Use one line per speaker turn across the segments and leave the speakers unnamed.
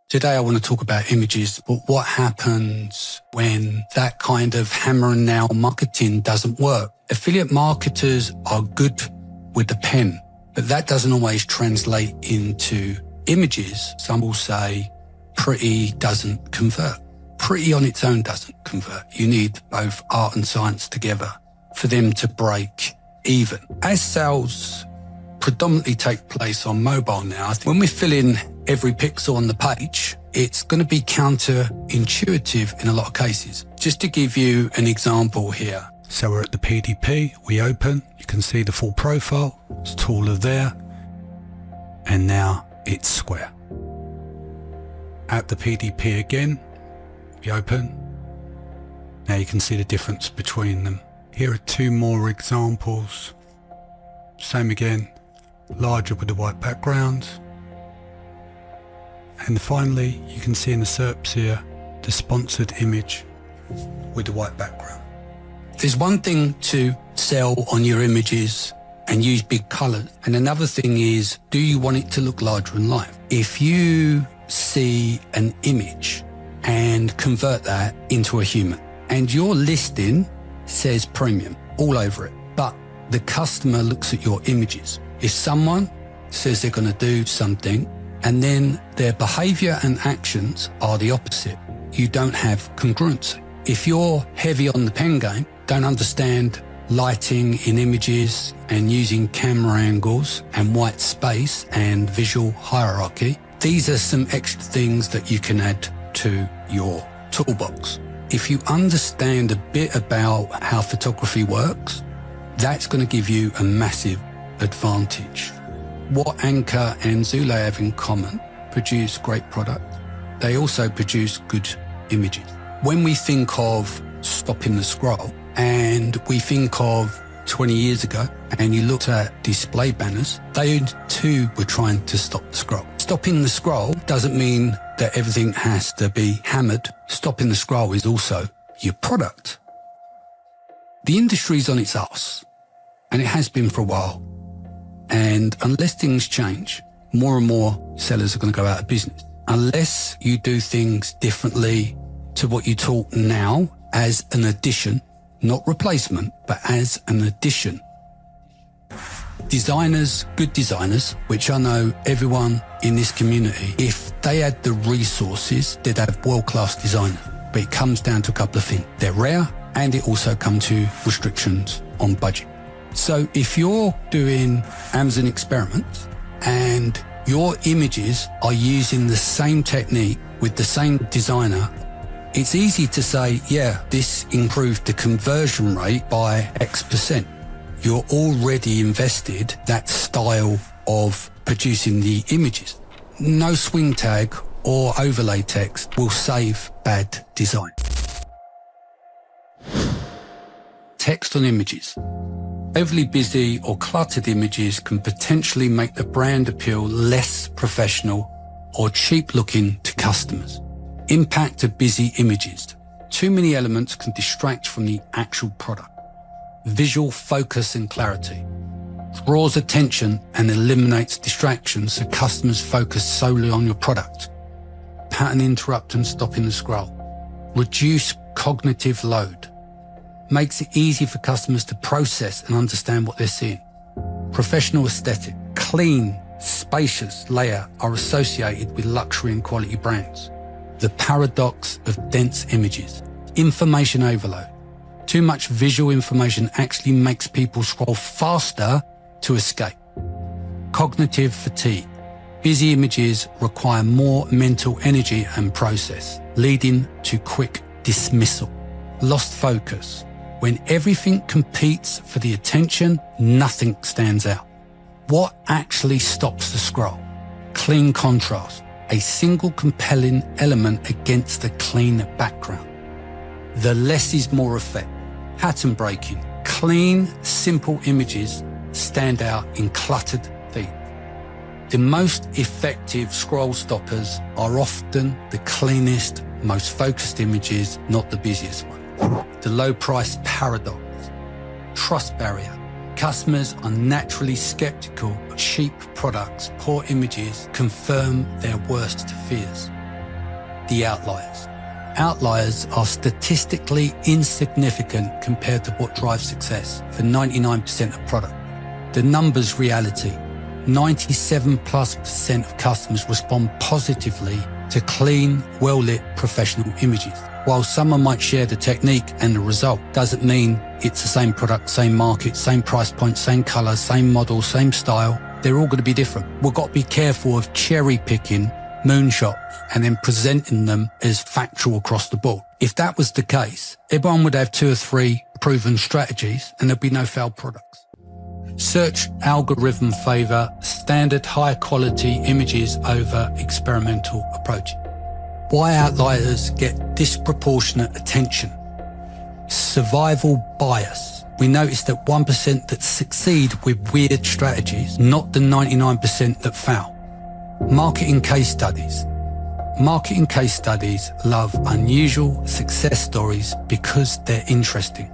Today I want to talk about images, but what happens when that kind of hammer and nail marketing doesn't work? Affiliate marketers are good with the pen, but that doesn't always translate into images. Some will say pretty doesn't convert. Pretty on its own doesn't convert. You need both art and science together for them to break even. As sales predominantly take place on mobile now, when we fill in every pixel on the page, it's going to be counterintuitive in a lot of cases. Just to give you an example here.
So we're at the PDP, we open, you can see the full profile, it's taller there, and now it's square. At the PDP again, we open, now you can see the difference between them. Here are two more examples. Same again, larger with the white background. And finally, you can see in the SERPs here, the sponsored image with the white background.
There's one thing to sell on your images and use big colours. And another thing is, do you want it to look larger in life? If you see an image and convert that into a human, and your listing says premium all over it, but the customer looks at your images. If someone says they're going to do something and then their behaviour and actions are the opposite, you don't have congruency. If you're heavy on the pen game, don't understand lighting in images and using camera angles and white space and visual hierarchy, these are some extra things that you can add to your toolbox. If you understand a bit about how photography works, that's going to give you a massive advantage. What Anchor and Zule have in common: produce great products. They also produce good images. When we think of stopping the scroll, and we think of 20 years ago, and you looked at display banners, they too were trying to stop the scroll. Stopping the scroll doesn't mean that everything has to be hammered. Stopping the scroll is also your product. The industry's on its arse, and it has been for a while. And unless things change, more and more sellers are going to go out of business. Unless you do things differently to what you taught now as an addition, not replacement, but as an addition. Designers, good designers, which I know everyone in this community, if they had the resources, they'd have world-class designers. But it comes down to a couple of things. They're rare, and it also comes to restrictions on budget. So if you're doing Amazon experiments and your images are using the same technique with the same designer, it's easy to say, yeah, this improved the conversion rate by X%. You're already invested that style of producing the images. No swing tag or overlay text will save bad design. Text on images. Overly busy or cluttered images can potentially make the brand appeal less professional or cheap looking to customers. Impact of busy images. Too many elements can distract from the actual product. Visual focus and clarity. Draws attention and eliminates distractions so customers focus solely on your product. Pattern interrupt and stopping the scroll. Reduce cognitive load. Makes it easy for customers to process and understand what they're seeing. Professional aesthetic. Clean, spacious layout are associated with luxury and quality brands. The paradox of dense images. Information overload. Too much visual information actually makes people scroll faster to escape. Cognitive fatigue. Busy images require more mental energy and process, leading to quick dismissal. Lost focus. When everything competes for the attention, nothing stands out. What actually stops the scroll? Clean contrast. A single compelling element against a clean background. The less is more effect. Pattern breaking. Clean, simple images stand out in cluttered feeds. The most effective scroll stoppers are often the cleanest, most focused images, not the busiest one. The low price paradox. Trust barrier. Customers are naturally skeptical of cheap products. Poor images confirm their worst fears. the outliers. Outliers are statistically insignificant compared to what drives success for 99% of product. The numbers reality. 97+% of customers respond positively to clean, well-lit professional images. While someone might share the technique and the result, doesn't mean it's the same product, same market, same price point, same color, same model, same style. They're all going to be different. We've got to be careful of cherry picking moonshots and then presenting them as factual across the board. If that was the case, everyone would have 2 or 3 proven strategies and there'd be no failed products. Search algorithm favor standard high quality images over experimental approaches. Why outliers get disproportionate attention? Survival bias. We notice that 1% that succeed with weird strategies, not the 99% that fail. Marketing case studies. Marketing case studies love unusual success stories because they're interesting.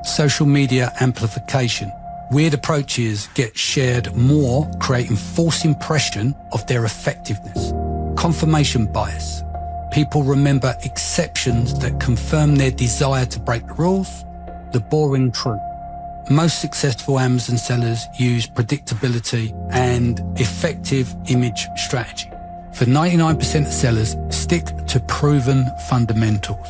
Social media amplification. Weird approaches get shared more, creating false impression of their effectiveness. Confirmation bias. People remember exceptions that confirm their desire to break the rules. The boring truth. Most successful Amazon sellers use predictability and effective image strategy. For 99% of sellers, stick to proven fundamentals.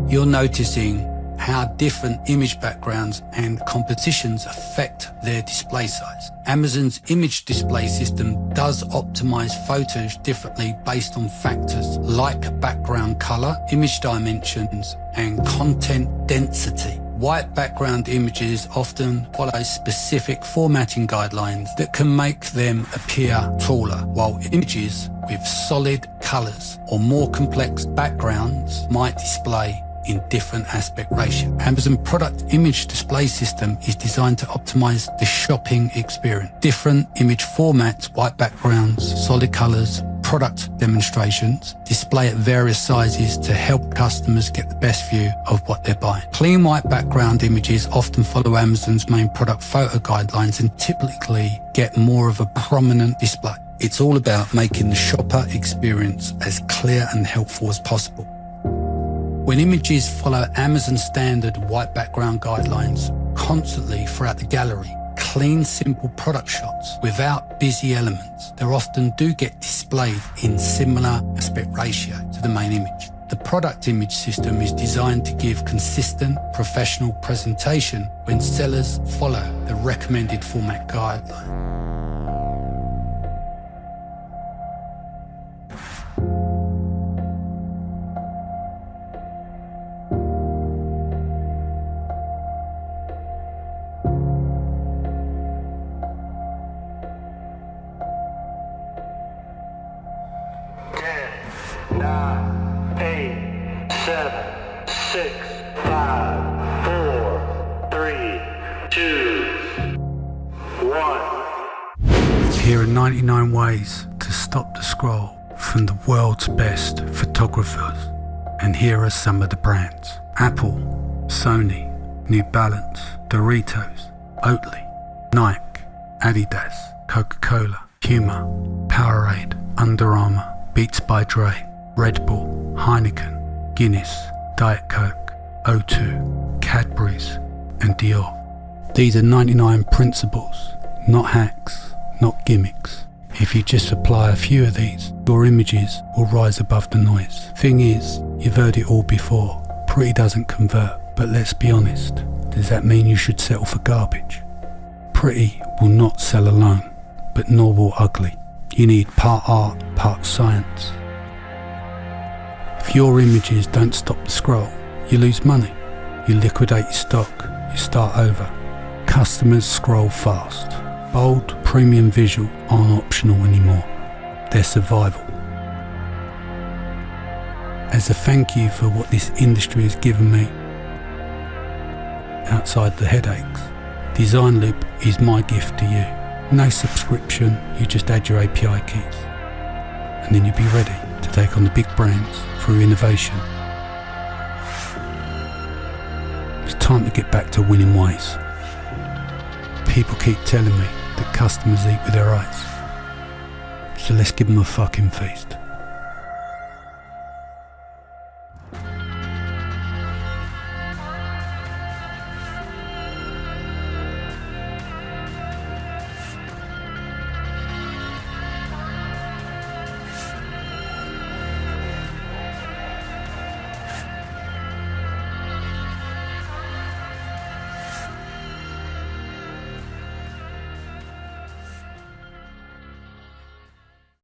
You're noticing how different image backgrounds and compositions affect their display size. Amazon's image display system does optimize photos differently based on factors like background color, image dimensions, and content density. White background images often follow specific formatting guidelines that can make them appear taller, while images with solid colors or more complex backgrounds might display in different aspect ratio. Amazon product image display system is designed to optimize the shopping experience. Different image formats, white backgrounds, solid colors, product demonstrations, display at various sizes to help customers get the best view of what they're buying. Clean white background images often follow Amazon's main product photo guidelines and typically get more of a prominent display. It's all about making the shopper experience as clear and helpful as possible. When images follow Amazon standard white background guidelines constantly throughout the gallery, clean, simple product shots without busy elements, they often do get displayed in similar aspect ratio to the main image. The product image system is designed to give consistent, professional presentation when sellers follow the recommended format guideline.
Here are 99 ways to stop the scroll from the world's best photographers. And here are some of the brands. Apple, Sony, New Balance, Doritos, Oatly, Nike, Adidas, Coca-Cola, Puma, Powerade, Under Armour, Beats by Dre, Red Bull, Heineken, Guinness, Diet Coke, O2, Cadbury's, and Dior. These are 99 principles, not hacks, not gimmicks. If you just apply a few of these, your images will rise above the noise. Thing is, you've heard it all before. Pretty doesn't convert, but let's be honest. Does that mean you should settle for garbage? Pretty will not sell alone, but nor will ugly. You need part art, part science. If your images don't stop the scroll, you lose money. You liquidate your stock, you start over. Customers scroll fast. Bold, premium visual aren't optional anymore. They're survival. As a thank you for what this industry has given me, outside the headaches, Design Loop is my gift to you. No subscription, you just add your API keys. And then you'll be ready to take on the big brands through innovation. It's time to get back to winning ways. People keep telling me that customers eat with their eyes. So let's give them a fucking feast.